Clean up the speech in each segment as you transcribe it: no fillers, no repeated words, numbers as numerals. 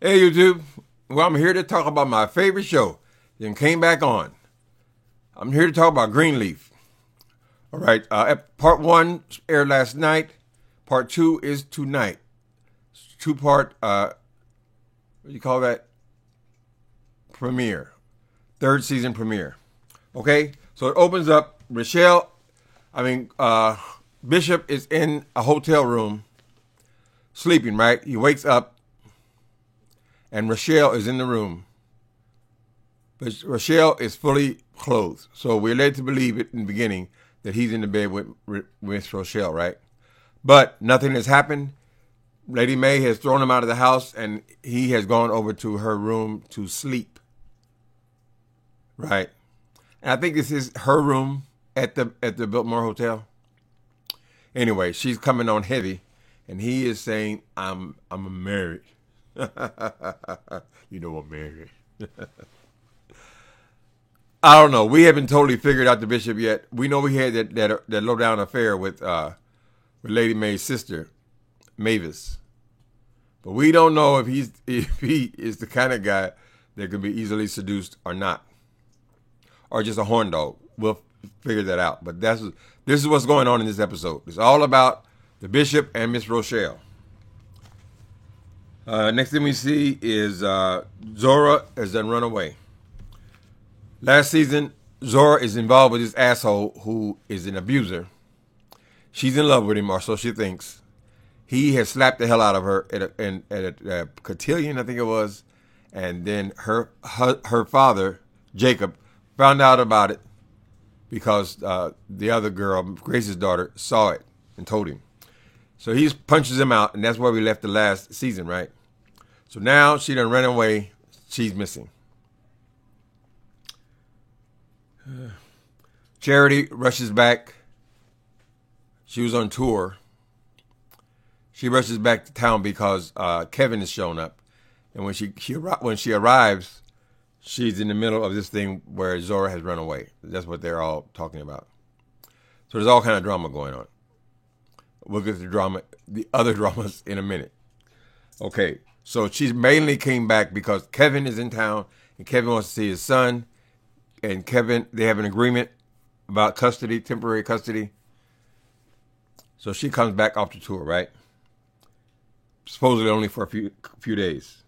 Hey YouTube, well I'm here to talk about my favorite show. Then came back on. I'm here to talk about Greenleaf. All right, part 1 aired last night. Part 2 is tonight. Two-part, what do you call that? Premiere. 3rd season premiere. Okay, so it opens up. Bishop is in a hotel room sleeping, right? He wakes up. And Rochelle is in the room. But Rochelle is fully clothed. So we're led to believe it in the beginning that he's in the bed with Rochelle, right? But nothing has happened. Lady Mae has thrown him out of the house and he has gone over to her room to sleep. Right? And I think this is her room at the Biltmore Hotel. Anyway, she's coming on heavy and he is saying, I'm married. You know I'm married. I don't know. We haven't totally figured out the Bishop yet. We know we had that low down affair with Lady Mae's sister, Mavis, but we don't know if he is the kind of guy that can be easily seduced or not, or just a horn dog. We'll figure that out. But this is what's going on in this episode. It's all about the Bishop and Miss Rochelle. Next thing we see is Zora has done run away. Last season, Zora is involved with this asshole who is an abuser. She's in love with him, or so she thinks. He has slapped the hell out of her at a cotillion, I think it was. And then her father, Jacob, found out about it because the other girl, Grace's daughter, saw it and told him. So he punches him out, and that's where we left the last season, right? So now she done ran away. She's missing. Charity rushes back. She was on tour. She rushes back to town because Kevin has shown up, and when she arrives, she's in the middle of this thing where Zora has run away. That's what they're all talking about. So there's all kind of drama going on. We'll get to the other dramas in a minute. Okay, so she mainly came back because Kevin is in town and Kevin wants to see his son. And Kevin, they have an agreement about custody, temporary custody. So she comes back off the tour, right? Supposedly only for a few days.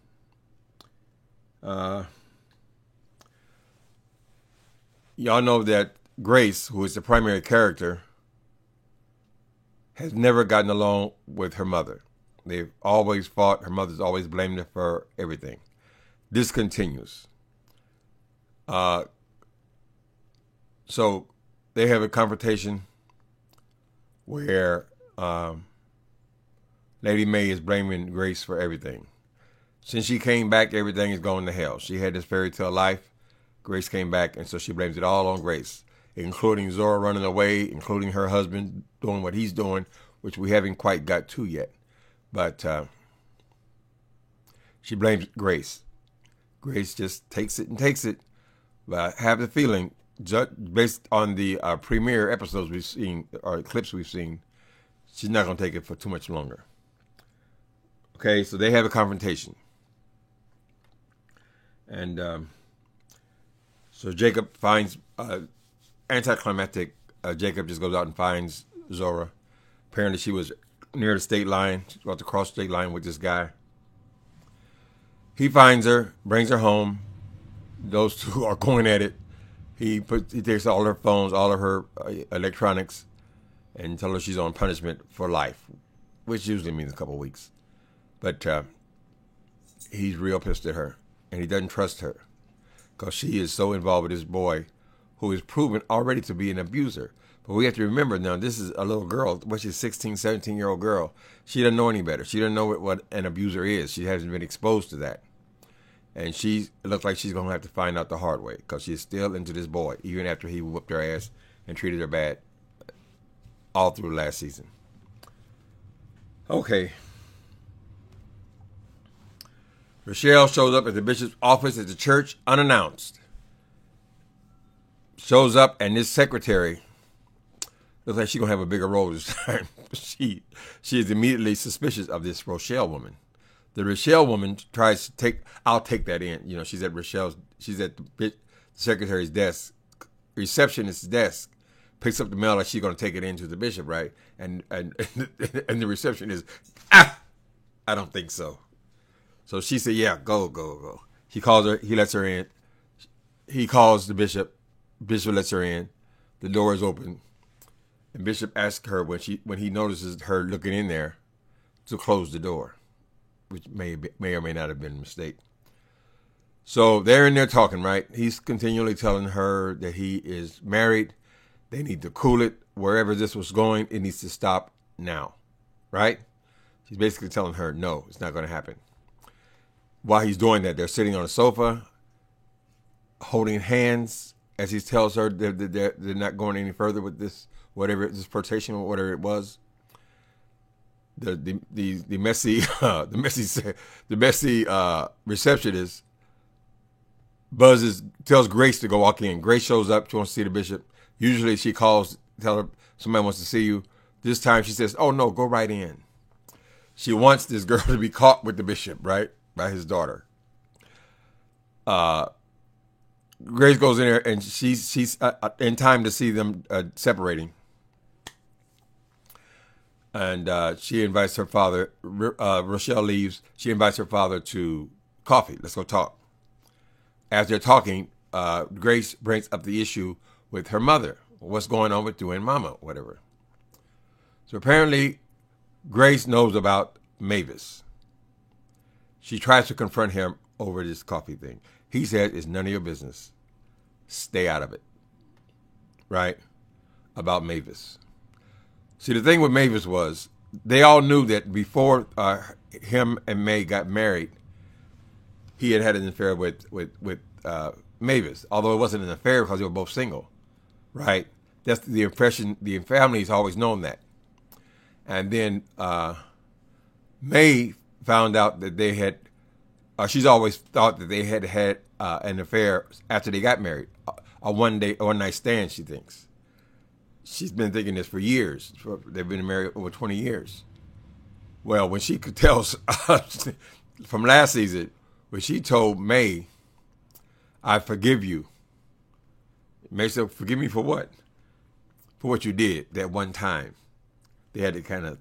Y'all know that Grace, who is the primary character, has never gotten along with her mother. They've always fought. Her mother's always blamed her for everything. This continues. So they have a confrontation where Lady Mae is blaming Grace for everything. Since she came back, everything is going to hell. She had this fairy tale life. Grace came back, and so she blames it all on Grace, including Zora running away, including her husband doing what he's doing, which we haven't quite got to yet. But she blames Grace. Grace just takes it. But I have the feeling, based on the premiere episodes we've seen, or clips we've seen, she's not going to take it for too much longer. Okay, so they have a confrontation. And so Jacob finds... anticlimactic. Jacob just goes out and finds Zora. Apparently she was near the state line. She's about to cross the state line with this guy. He finds her, brings her home. Those two are going at it. He takes all her phones, all of her electronics, and tells her she's on punishment for life, which usually means a couple of weeks. But he's real pissed at her, and he doesn't trust her because she is so involved with this boy who is proven already to be an abuser. But we have to remember now, this is a little girl, she's a 16, 17-year-old girl. She doesn't know any better. She doesn't know what an abuser is. She hasn't been exposed to that. And it looks like she's going to have to find out the hard way because she's still into this boy, even after he whooped her ass and treated her bad all through last season. Okay. Rochelle shows up at the bishop's office at the church unannounced. Shows up, and this secretary looks like she's going to have a bigger role this time. She is immediately suspicious of this Rochelle woman. The Rochelle woman tries to I'll take that in. You know, she's at the secretary's desk, receptionist's desk, picks up the mail like she's going to take it into the bishop, right? And the receptionist, I don't think so. So she said, yeah, go. He calls her, he lets her in. He calls the bishop. Bishop lets her in. The door is open. And Bishop asks her when he notices her looking in there to close the door, which may or may not have been a mistake. So they're in there talking, right? He's continually telling her that he is married. They need to cool it. Wherever this was going, it needs to stop now, right? He's basically telling her, no, it's not going to happen. While he's doing that, they're sitting on a sofa, holding hands, as he tells her they're not going any further with this, whatever this flirtation or whatever it was. The messy receptionist tells Grace to go walk in. Grace shows up. She wants to see the bishop. Usually she calls, tell her somebody wants to see you. This time she says, oh no, go right in. She wants this girl to be caught with the bishop, right? By his daughter. Grace goes in there and she's in time to see them separating. And she invites her father. Rochelle leaves. She invites her father to coffee. Let's go talk. As they're talking, Grace brings up the issue with her mother. What's going on with you and Mama, whatever. So apparently, Grace knows about Mavis. She tries to confront him over this coffee thing. He said, it's none of your business. Stay out of it. Right? About Mavis. See, the thing with Mavis was, they all knew that before him and May got married, he had an affair with Mavis. Although it wasn't an affair because they were both single. Right? That's the impression. The family's always known that. And then May found out that they had, she's always thought that they had an affair after they got married. A one night stand, she thinks. She's been thinking this for years. They've been married over 20 years. Well, when she could tell from last season, when she told May, I forgive you. May said, forgive me for what? For what you did that one time. They had to kind of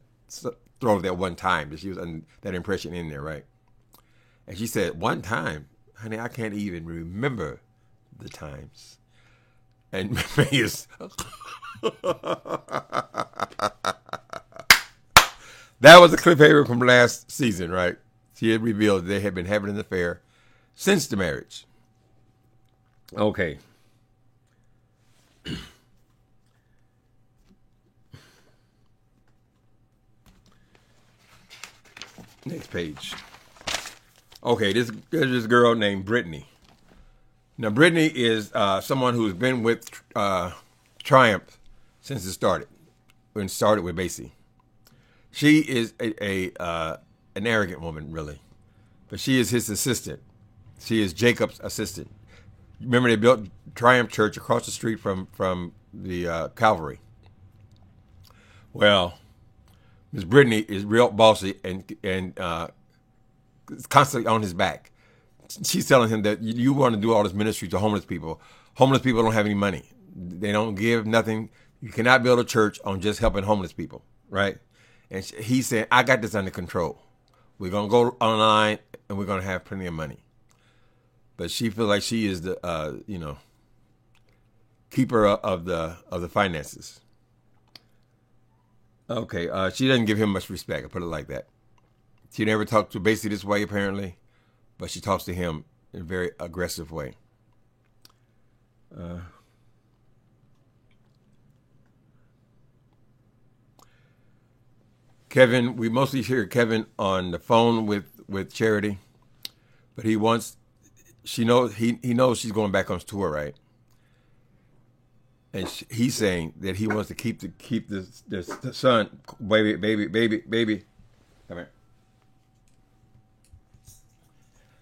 throw that one time, but she was that impression in there, right? And she said, one time? Honey, I can't even remember the times. And May is... That was a cliffhanger from last season, right? She had revealed they had been having an affair since the marriage. Okay. Next page. Okay, there's this girl named Brittany. Now, Brittany is someone who's been with Triumph since it started. When it started with Basie. She is an arrogant woman, really. But she is his assistant. She is Jacob's assistant. Remember, they built Triumph Church across the street from the Calvary. Well, Miss Brittany is real bossy and constantly on his back. She's telling him that you want to do all this ministry to homeless people. Homeless people don't have any money. They don't give nothing. You cannot build a church on just helping homeless people, right? And he's saying, I got this under control. We're going to go online and we're going to have plenty of money. But she feels like she is the, keeper of the finances. Okay, she doesn't give him much respect. I put it like that. She never talked to Basie this way, apparently, but she talks to him in a very aggressive way. Kevin, we mostly hear Kevin on the phone with Charity, but he knows she's going back on tour, right? And he's saying that he wants to keep the son, baby. Come here.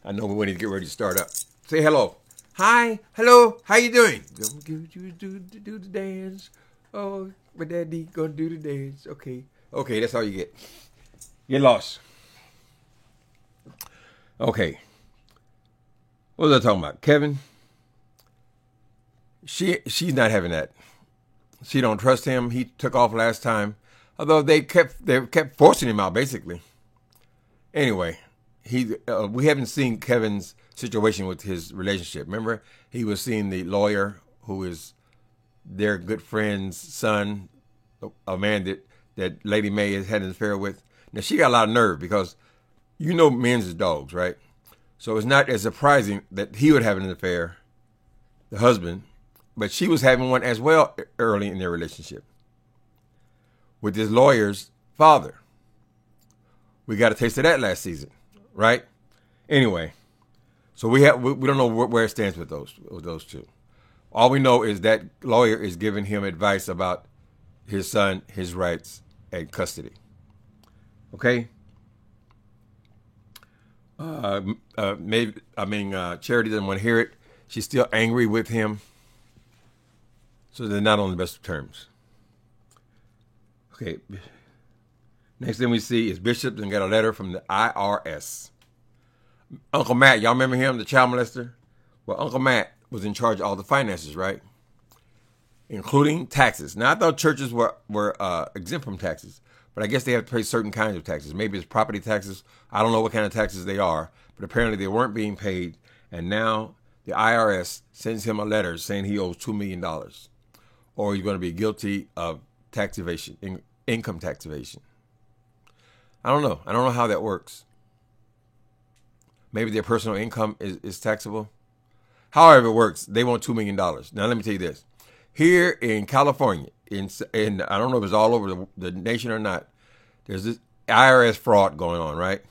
I know when he get ready to start up. Say hello. Hi, hello. How you doing? Gonna do the dance. Oh, my daddy gonna do the dance. Okay, that's all you get. Get lost. Okay. What was I talking about? Kevin? She's not having that. She don't trust him. He took off last time. Although they kept forcing him out, basically. Anyway, we haven't seen Kevin's situation with his relationship. Remember, he was seeing the lawyer who is their good friend's son, a man that Lady Mae has had an affair with. Now, she got a lot of nerve because you know men's is dogs, right? So it's not as surprising that he would have an affair, the husband, but she was having one as well early in their relationship with his lawyer's father. We got a taste of that last season, right? Anyway, so we don't know where it stands with those two. All we know is that lawyer is giving him advice about his son, his rights, and custody. Okay. Charity doesn't want to hear it. She's still angry with him. So they're not on the best of terms. Okay. Next thing we see is Bishop and got a letter from the IRS. Uncle Matt, y'all remember him, the child molester? Well, Uncle Matt was in charge of all the finances, right? Including taxes. Now, I thought churches were exempt from taxes, but I guess they have to pay certain kinds of taxes. Maybe it's property taxes. I don't know what kind of taxes they are, but apparently they weren't being paid, and now the IRS sends him a letter saying he owes $2 million, or he's going to be guilty of tax evasion, income tax evasion. I don't know. I don't know how that works. Maybe their personal income is taxable. However it works, they want $2 million. Now, let me tell you this. Here in California, in I don't know if it's all over the nation or not, there's this IRS fraud going on, right?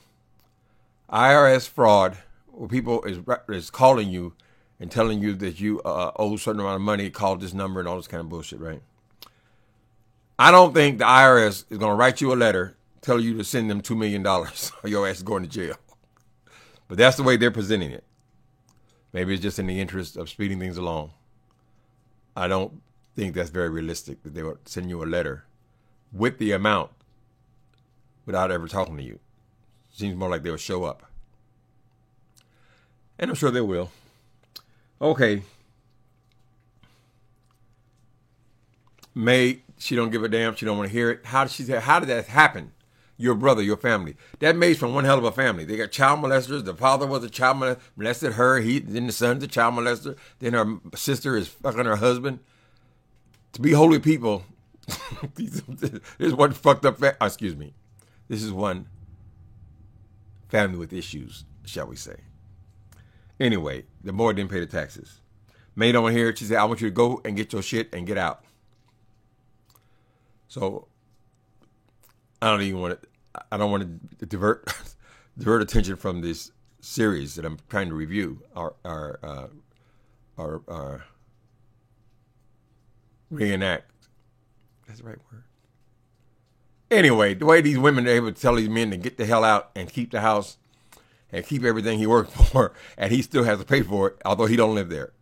IRS fraud, where people is calling you and telling you that you owe a certain amount of money, call this number and all this kind of bullshit, right? I don't think the IRS is going to write you a letter telling you to send them $2 million or your ass is going to jail. But that's the way they're presenting it. Maybe it's just in the interest of speeding things along. I don't think that's very realistic that they would send you a letter with the amount without ever talking to you. Seems more like they would show up. And I'm sure they will. Okay. May, she don't give a damn. She don't want to hear it. How did that happen? Your brother, your family. That May's from one hell of a family. They got child molesters. The father was a child molester, molested her. Then the son's a child molester. Then her sister is fucking her husband. To be holy people, this is one fucked up. Excuse me. This is one family with issues, shall we say? Anyway, the boy didn't pay the taxes. May don't hear it. She said, "I want you to go and get your shit and get out." So I don't want to divert attention from this series that I'm trying to review, our reenact. That's the right word. Anyway, the way these women are able to tell these men to get the hell out and keep the house and keep everything he worked for, and he still has to pay for it, although he don't live there.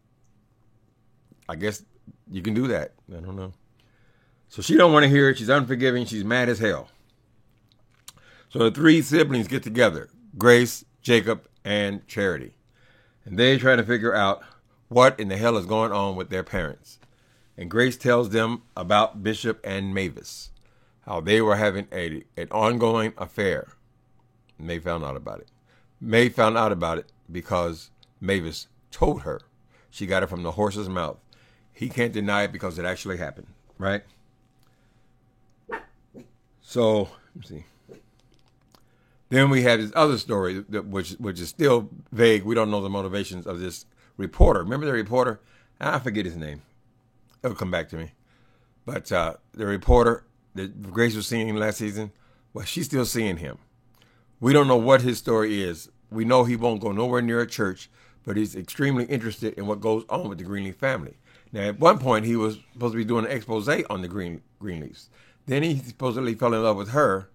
I guess you can do that. I don't know. So she don't want to hear it. She's unforgiving. She's mad as hell. So the three siblings get together, Grace, Jacob, and Charity. And they're trying to figure out what in the hell is going on with their parents. And Grace tells them about Bishop and Mavis, how they were having an ongoing affair. And they found out about it. May found out about it because Mavis told her. She got it from the horse's mouth. He can't deny it because it actually happened, right? So, let's see. Then we have this other story, which is still vague. We don't know the motivations of this reporter. Remember the reporter? I forget his name. It'll come back to me. But the reporter that Grace was seeing last season, well, she's still seeing him. We don't know what his story is. We know he won't go nowhere near a church, but he's extremely interested in what goes on with the Greenleaf family. Now, at one point, he was supposed to be doing an expose on the Greenleafs. Then he supposedly fell in love with her.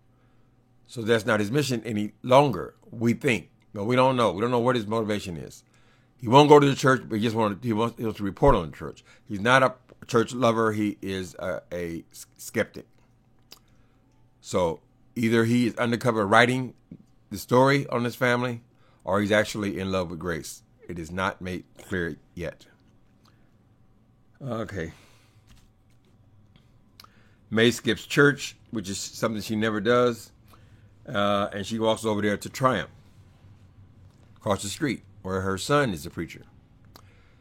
So that's not his mission any longer, we think. But we don't know. We don't know what his motivation is. He won't go to the church, but he wants to report on the church. He's not a church lover. He is a skeptic. So either he is undercover writing the story on his family, or he's actually in love with Grace. It is not made clear yet. Okay. May skips church, which is something she never does, and she walks over there to Triumph, across the street, where her son is a preacher.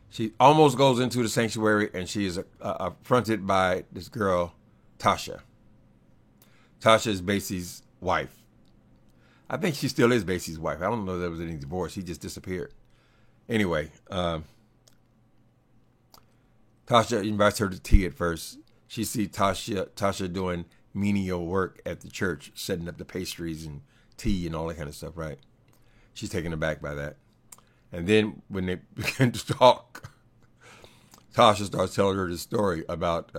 She almost goes into the sanctuary, and she is affronted by this girl, Tasha. Tasha is Basie's wife. I think she still is Basie's wife. I don't know if there was any divorce. He just disappeared. Anyway, Tasha invites her to tea at first. She sees Tasha doing menial work at the church, setting up the pastries and tea and all that kind of stuff, right? She's taken aback by that. And then when they begin to talk, Tasha starts telling her the story about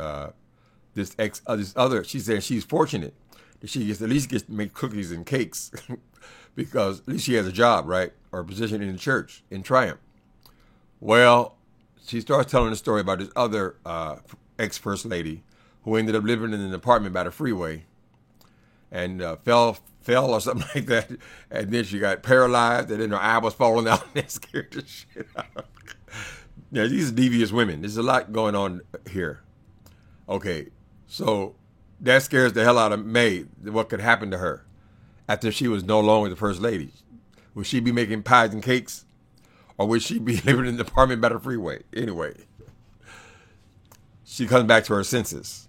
this other. She said she's fortunate that she at least gets to make cookies and cakes because at least she has a job, right? Or a position in the church in Triumph. Well, she starts telling the story about this other ex-first lady who ended up living in an apartment by the freeway and fell or something like that. And then she got paralyzed and then her eye was falling out and that scared the shit out of her. Yeah, these are devious women. There's a lot going on here. Okay, so that scares the hell out of May, what could happen to her after she was no longer the first lady. Would she be making pies and cakes? Or would she be living in an apartment by the freeway? Anyway, she comes back to her senses.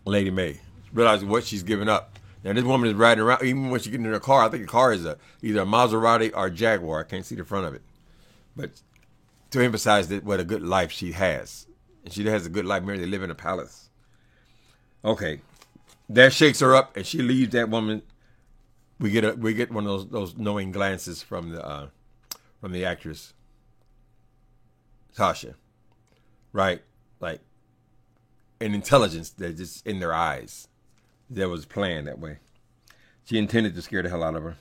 Lady May realizes what she's given up. Now, this woman is riding around, even when she gets in her car, I think the car is either a Maserati or a Jaguar. I can't see the front of it. But to emphasize that what a good life she has. And she has a good life. Maybe they live in a palace. Okay. That shakes her up, and she leaves that woman. We get one of those knowing glances from the actress, Tasha. Right? Like an intelligence that's just in their eyes. That was planned that way. She intended to scare the hell out of her.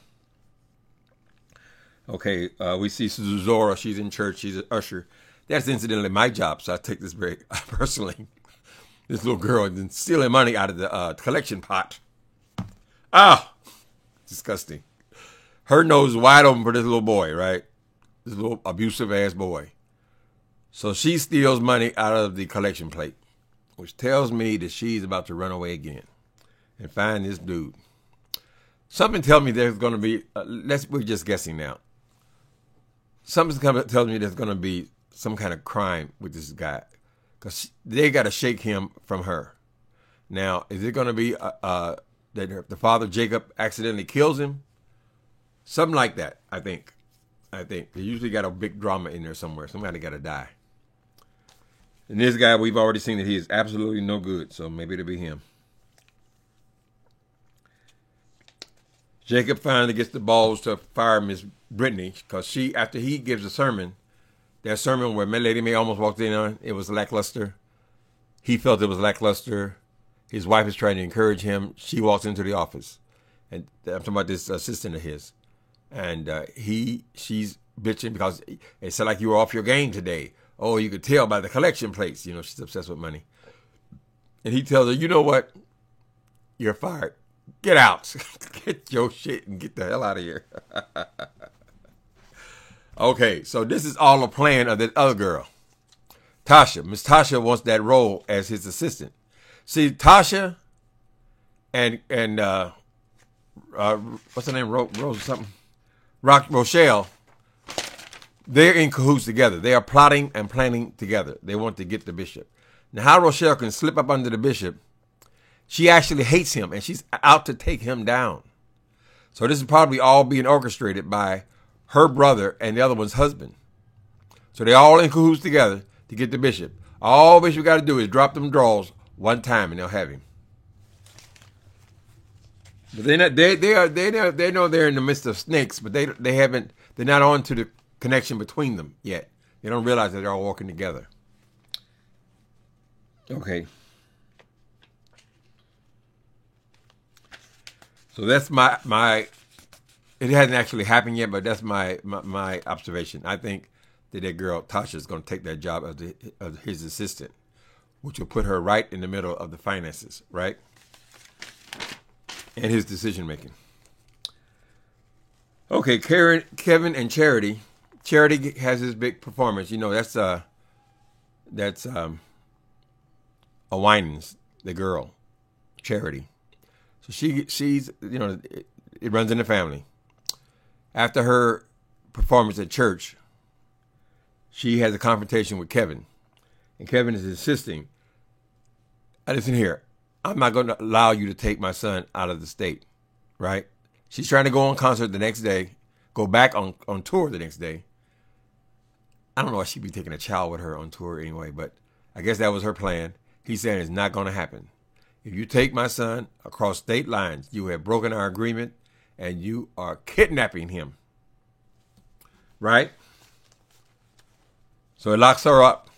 Okay, we see Zora. She's in church. She's an usher. That's incidentally my job, so I take this very personally. This little girl is stealing money out of the collection pot. Ah, disgusting. Her nose is wide open for this little boy, right? This little abusive ass boy. So she steals money out of the collection plate, which tells me that she's about to run away again and find this dude. Something tells me there's going to be, we're just guessing now. Something tells me there's going to be some kind of crime with this guy because they got to shake him from her. Now, is it going to be that the father, Jacob, accidentally kills him? Something like that, I think. They usually got a big drama in there somewhere. Somebody got to die. And this guy, we've already seen that he is absolutely no good, so maybe it'll be him. Jacob finally gets the balls to fire Miss Brittany because after he gives a sermon, that sermon where Lady May almost walked in on, it was lackluster. He felt it was lackluster. His wife is trying to encourage him. She walks into the office, and I'm talking about this assistant of his, and she's bitching because it said like you were off your game today. Oh, you could tell by the collection plates. You know, she's obsessed with money. And he tells her, you know what? You're fired. Get out. Get your shit and get the hell out of here. Okay, so this is all a plan of that other girl. Tasha. Miss Tasha wants that role as his assistant. See, Tasha and what's her name? Rose something? Rochelle. They're in cahoots together. They are plotting and planning together. They want to get the bishop. Now, how Rochelle can slip up under the bishop, she actually hates him, and she's out to take him down. So this is probably all being orchestrated by her brother and the other one's husband. So they're all in cahoots together to get the bishop. All bishop got to do is drop them draws one time, and they'll have him. But they know they're in the midst of snakes, but they're not on to the connection between them yet. They don't realize that they're all walking together. Okay. So that's my it hasn't actually happened yet, but that's my observation. I think that girl Tasha is going to take that job of his assistant, which will put her right in the middle of the finances, right? And his decision making. Okay, Kevin and Charity. Charity has this big performance. You know, that's a Winans, the girl, Charity. So she's it runs in the family. After her performance at church, she has a confrontation with Kevin, and Kevin is insisting, listen here, I'm not going to allow you to take my son out of the state, right? She's trying to go on concert the next day, go back on tour the next day. I don't know why she'd be taking a child with her on tour anyway, but I guess that was her plan. He's saying it's not going to happen. If you take my son across state lines, you have broken our agreement and you are kidnapping him. Right? So it locks her up.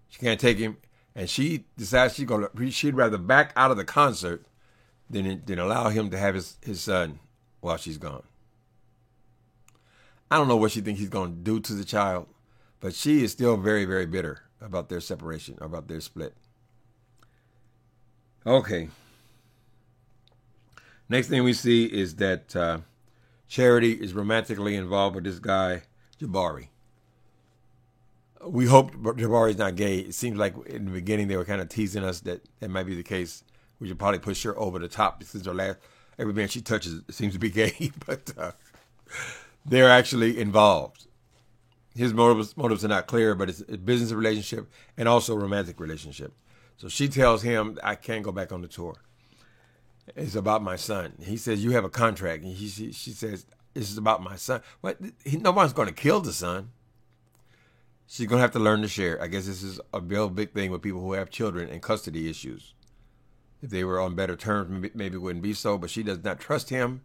She can't take him. And she decides she'd rather back out of the concert than allow him to have his son while she's gone. I don't know what she thinks he's going to do to the child, but she is still very, very bitter about their separation, about their split. Okay. Next thing we see is that Charity is romantically involved with this guy, Jabari. We hope Jabari's not gay. It seems like in the beginning they were kind of teasing us that might be the case. We should probably push her over the top since every man she touches seems to be gay, but they're actually involved. His motives are not clear, but it's a business relationship and also a romantic relationship. So she tells him, I can't go back on the tour. It's about my son. He says, you have a contract. And she says, this is about my son. What? Nobody's going to kill the son. She's going to have to learn to share. I guess this is a real big thing with people who have children and custody issues. If they were on better terms, maybe it wouldn't be so, but she does not trust him,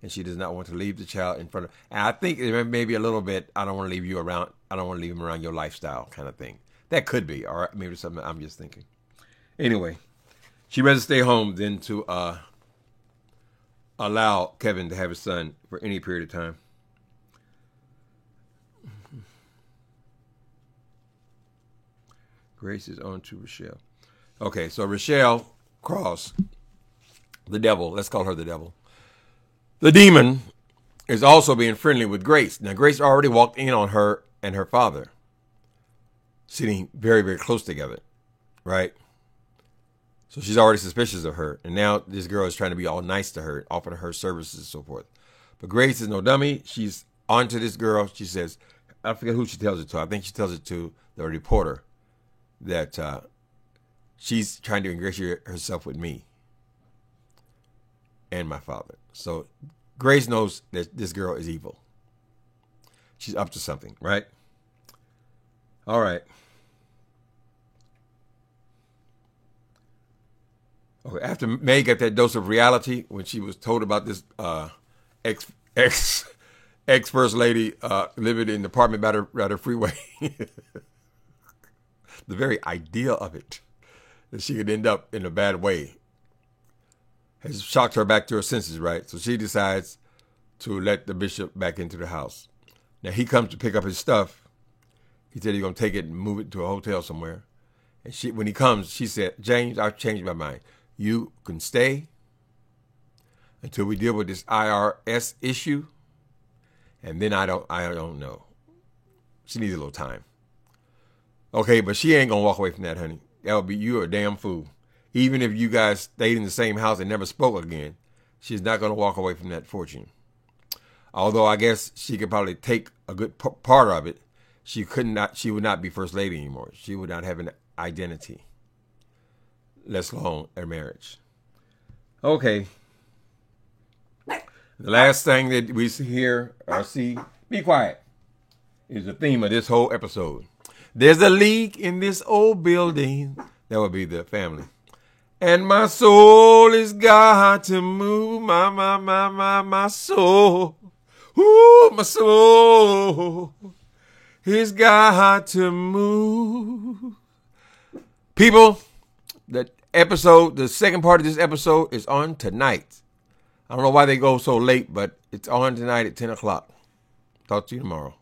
and she does not want to leave the child in front of. And I think maybe a little bit, I don't want to leave you around. I don't want to leave him around your lifestyle kind of thing. That could be, or maybe something I'm just thinking. Anyway, she'd rather stay home than to allow Kevin to have his son for any period of time. Grace is on to Rochelle. Okay, so Rochelle Cross, the devil, let's call her the devil. The demon is also being friendly with Grace. Now, Grace already walked in on her and her father sitting very, very close together, right? So she's already suspicious of her. And now this girl is trying to be all nice to her, offering her services and so forth. But Grace is no dummy. She's onto this girl. She says, I forget who she tells it to. I think she tells it to the reporter that she's trying to ingratiate herself with me and my father. So Grace knows that this girl is evil. She's up to something, right? All right. Okay, after May got that dose of reality when she was told about this ex first lady living in an apartment by the freeway, the very idea of it, that she could end up in a bad way, has shocked her back to her senses, right? So she decides to let the bishop back into the house. Now he comes to pick up his stuff. He said he's going to take it and move it to a hotel somewhere. And when he comes, she said, James, I've changed my mind. You can stay until we deal with this IRS issue. And then I don't know. She needs a little time. Okay, but she ain't going to walk away from that, honey. That would be, you're a damn fool. Even if you guys stayed in the same house and never spoke again, she's not going to walk away from that fortune. Although I guess she could probably take a good part of it, she would not be first lady anymore. She would not have an identity, let alone a marriage. Okay. The last thing that we hear or see, be quiet, is the theme of this whole episode. There's a leak in this old building. That would be the family. And my soul is got to move, my soul. Ooh, my soul is got to move. People, the second part of this episode is on tonight. I don't know why they go so late, but it's on tonight at 10 o'clock. Talk to you tomorrow.